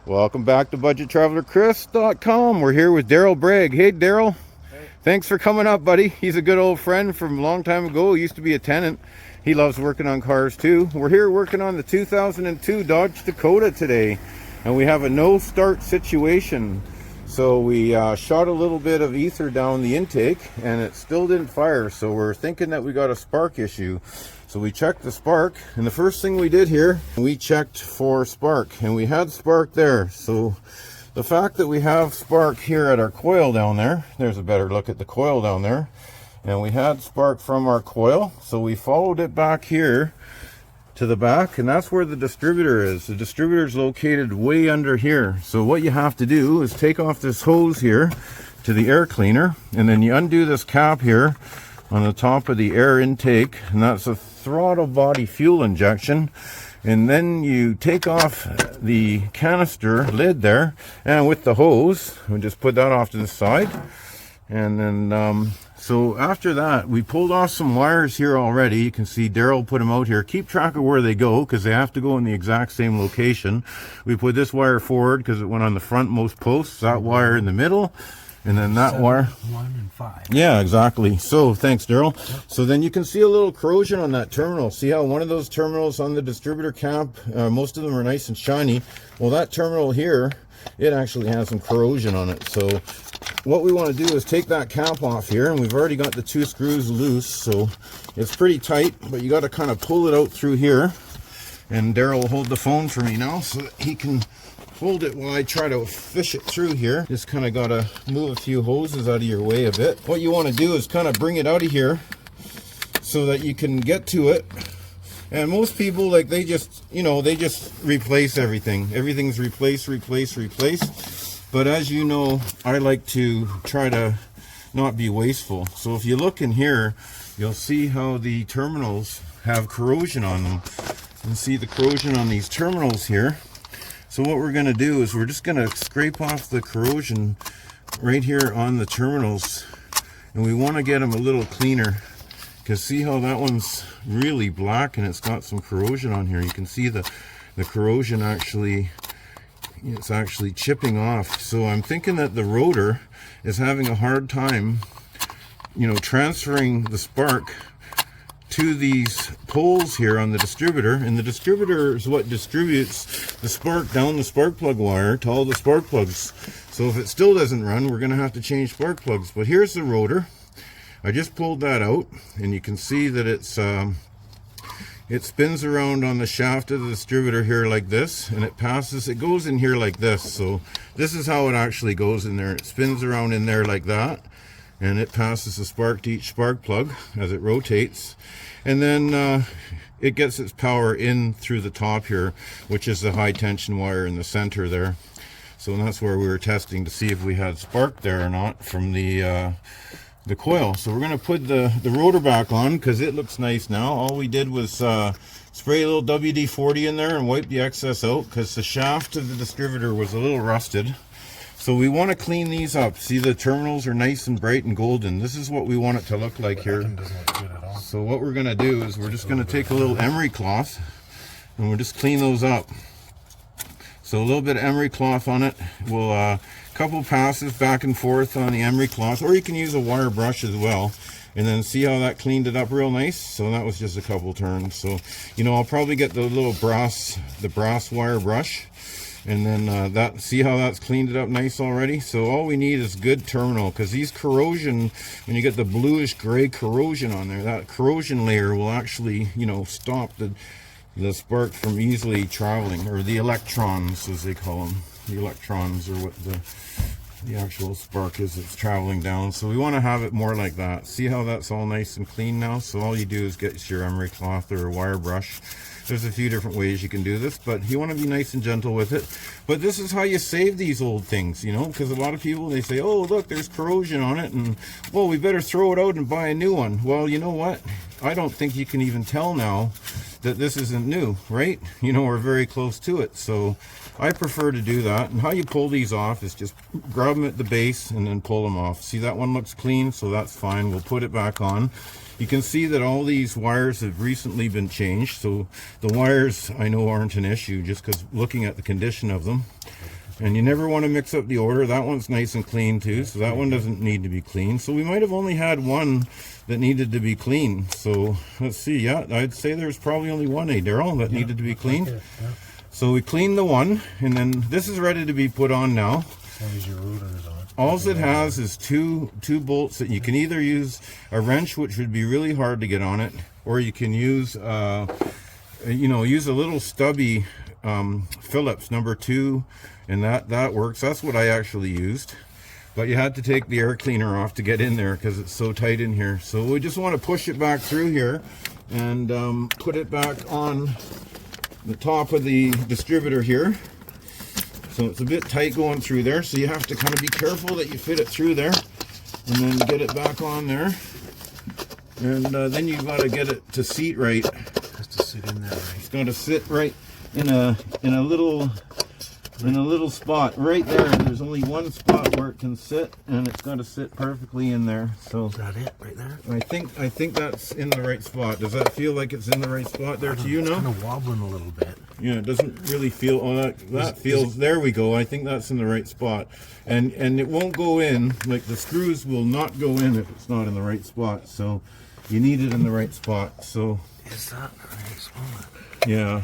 Welcome back to BudgetTravelerChris.com. We're here with Daryl Bregg. Hey, Daryl. Hey. Thanks for coming up, buddy. He's a good old friend from a long time ago. He used to be a tenant. He loves working on cars too. We're here working on the 2002 Dodge Dakota today, and we have a no-start situation. So we shot a little bit of ether down the intake, and it still didn't fire. So we're thinking that we got a spark issue. So we checked the spark, and the first thing we did here, we checked for spark, and we had spark there. So the fact that we have spark here at our coil down there, there's a better look at the coil down there, and we had spark from our coil. So we followed it back here to the back, and that's where the distributor is. The distributor is located way under here. So what you have to do is take off this hose here to the air cleaner, and then you undo this cap here on the top of the air intake, and that's a throttle body fuel injection. And then you take off the canister lid there, and with the hose, we just put that off to the side. And then so after that, we pulled off some wires here already. You can see Daryl put them out here. Keep track of where they go, because they have to go in the exact same location. We put this wire forward because it went on the frontmost post, that wire in the middle, and then that 7, wire 1 and 5. Yeah, exactly. So thanks, Daryl. Yep. So then you can see a little corrosion on that terminal. See how one of those terminals on the distributor cap, most of them are nice and shiny. Well, that terminal here, it actually has some corrosion on it. So what we want to do is take that cap off here, and we've already got the 2 screws loose, so it's pretty tight, but you got to kind of pull it out through here. And Daryl will hold the phone for me now so that he can hold it while I try to fish it through here. Just kind of got to move a few hoses out of your way a bit. What you want to do is kind of bring it out of here so that you can get to it. And most people, like, they just, they just replace everything. Everything's replace. But as you know, I like to try to not be wasteful. So if you look in here, you'll see how the terminals have corrosion on them. You can see the corrosion on these terminals here. So what we're going to do is we're just going to scrape off the corrosion right here on the terminals, and we want to get them a little cleaner, because see how that one's really black and it's got some corrosion on here. You can see the corrosion actually, it's actually chipping off. So I'm thinking that the rotor is having a hard time, transferring the spark to these poles here on the distributor, and the distributor is what distributes the spark down the spark plug wire to all the spark plugs. So if it still doesn't run, we're going to have to change spark plugs. But here's the rotor. I just pulled that out, and you can see that it spins around on the shaft of the distributor here like this, and it goes in here like this. So this is how it actually goes in there. It spins around in there like that, and it passes the spark to each spark plug as it rotates, and then it gets its power in through the top here, which is the high tension wire in the center there. So that's where we were testing to see if we had spark there or not from the coil. So we're going to put the rotor back on, because it looks nice now. All we did was spray a little WD-40 in there and wipe the excess out, because the shaft of the distributor was a little rusted. So we want to clean these up. See, the terminals are nice and bright and golden. This is what we want it to look like here. So what we're going to do is we're just going to take a little emery cloth, and we'll just clean those up. So a little bit of emery cloth on it. We'll couple passes back and forth on the emery cloth, or you can use a wire brush as well. And then see how that cleaned it up real nice. So that was just a couple turns. So I'll probably get the little brass wire brush, and then see how that's cleaned it up nice already. So all we need is good terminal, because these corrosion, when you get the bluish gray corrosion on there, that corrosion layer will actually stop the spark from easily traveling, or the electrons as they call them. The electrons are what the actual spark is that's traveling down. So we want to have it more like that. See how that's all nice and clean now? So all you do is get your emery cloth or a wire brush. There's a few different ways you can do this, but you want to be nice and gentle with it. But this is how you save these old things, because a lot of people, they say, oh, look, there's corrosion on it, and, well, we better throw it out and buy a new one. Well, you know what? I don't think you can even tell now that this isn't new, right? We're very close to it. So I prefer to do that. And how you pull these off is just grab them at the base and then pull them off. See, that one looks clean, so that's fine. We'll put it back on. You can see that all these wires have recently been changed, so the wires I know aren't an issue, just because looking at the condition of them. And you never want to mix up the order. That one's nice and clean too, so that one doesn't need to be clean. So we might have only had one that needed to be clean. So let's see. Yeah, I'd say there's probably only one, Daryl, that needed to be cleaned. Yeah. So we cleaned the one, and then this is ready to be put on now. As long as your rotor is on. All it has is two bolts that you can either use a wrench, which would be really hard to get on it, or you can use use a little stubby Phillips #2, and that works. That's what I actually used, but you had to take the air cleaner off to get in there because it's so tight in here. So we just want to push it back through here and put it back on the top of the distributor here. So it's a bit tight going through there, so you have to kind of be careful that you fit it through there, and then get it back on there. And then you've got to get it to seat right. It has to sit in there, right? It's got to sit right in a little spot right there. There's only one spot where it can sit, and it's got to sit perfectly in there. So is that it right there? I think that's in the right spot. Does that feel like it's in the right spot there to you now? It's kind of wobbling a little bit. Yeah, it doesn't really feel. Oh, that feels. There we go. I think that's in the right spot, and it won't go in. Like the screws will not go in if it's not in the right spot. So you need it in the right spot. So is that the right spot? Yeah,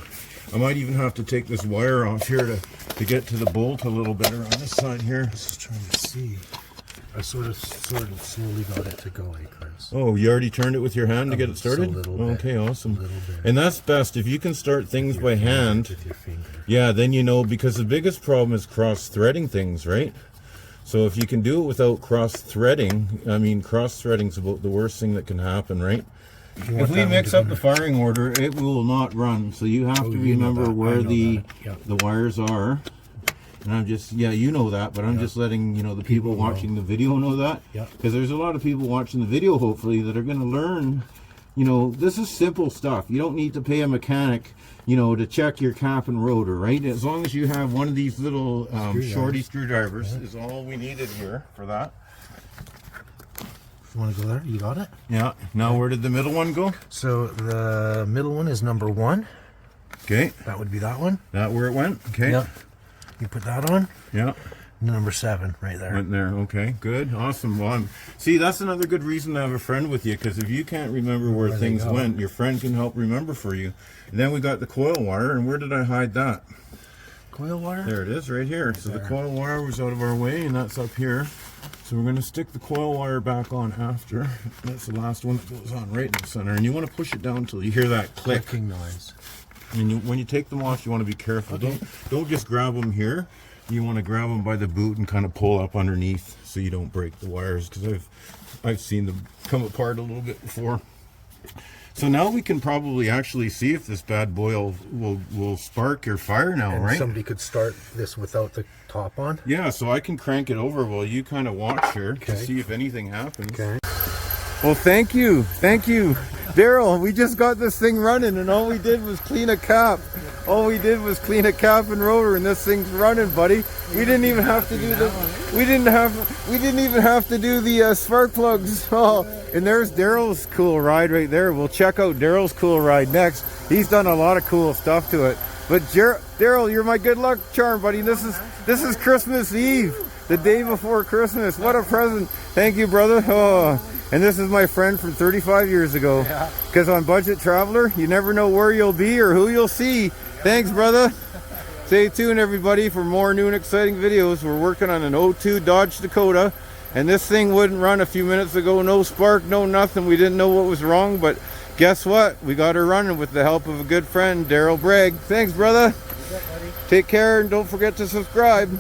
I might even have to take this wire off here to get to the bolt a little better on this side here. I was just trying to see. I sort of slowly got it to go, Chris. Oh, you already turned it with your hand to get it started? A little bit. Okay, awesome. A little bit. And that's best. If you can start things by hand, with your finger. yeah, then you know, because the biggest problem is cross-threading things, right? So if you can do it without cross-threading, I mean, cross-threading's about the worst thing that can happen, right? If we mix up the firing order, it will not run. So you have to remember where the wires are. And I'm just, you know that, but I'm just letting, the people watching the video know that. Because there's a lot of people watching the video, hopefully, that are going to learn, this is simple stuff. You don't need to pay a mechanic, to check your cap and rotor, right? As long as you have one of these little shorty screwdrivers is all we needed here for that. You want to go there? You got it? Yeah. Now where did the middle one go? So the middle one is #1. Okay. That would be that one. That where it went? Okay. Yeah. You put that on? Yeah. #7 right there. Went there. Okay. Good. Awesome. Well, see, that's another good reason to have a friend with you, because if you can't remember where things went, your friend can help remember for you. And then we got the coil wire, and where did I hide that? Coil wire? There it is, right here. So the coil wire was out of our way, and that's up here. So we're going to stick the coil wire back on after. That's the last one that goes on right in the center. And you want to push it down until you hear that click. Clicking noise. And when you take them off, you want to be careful. Don't just grab them here. You want to grab them by the boot and kind of pull up underneath so you don't break the wires, because I've seen them come apart a little bit before. So now we can probably actually see if this bad boy will spark or fire now, and right? Somebody could start this without the top on? Yeah, so I can crank it over while you kind of watch here to see if anything happens. Okay. Well, thank you. Daryl, we just got this thing running, and all we did was clean a cap. All we did was clean a cap and rotor, and this thing's running, buddy. We didn't even have to do we didn't even have to do the spark plugs. Oh, and there's Daryl's cool ride right there. We'll check out Daryl's cool ride next. He's done a lot of cool stuff to it. But Daryl, you're my good luck charm, buddy. This is Christmas Eve, the day before Christmas. What a present. Thank you, brother. Oh, and this is my friend from 35 years ago. Because on Budget Traveler, you never know where you'll be or who you'll see. Thanks, brother. Stay tuned, everybody, for more new and exciting videos. We're working on an 02 Dodge Dakota, and this thing wouldn't run a few minutes ago. No spark, no nothing. We didn't know what was wrong, but guess what? We got her running with the help of a good friend, Daryl Bregg. Thanks, brother. Take care, and don't forget to subscribe.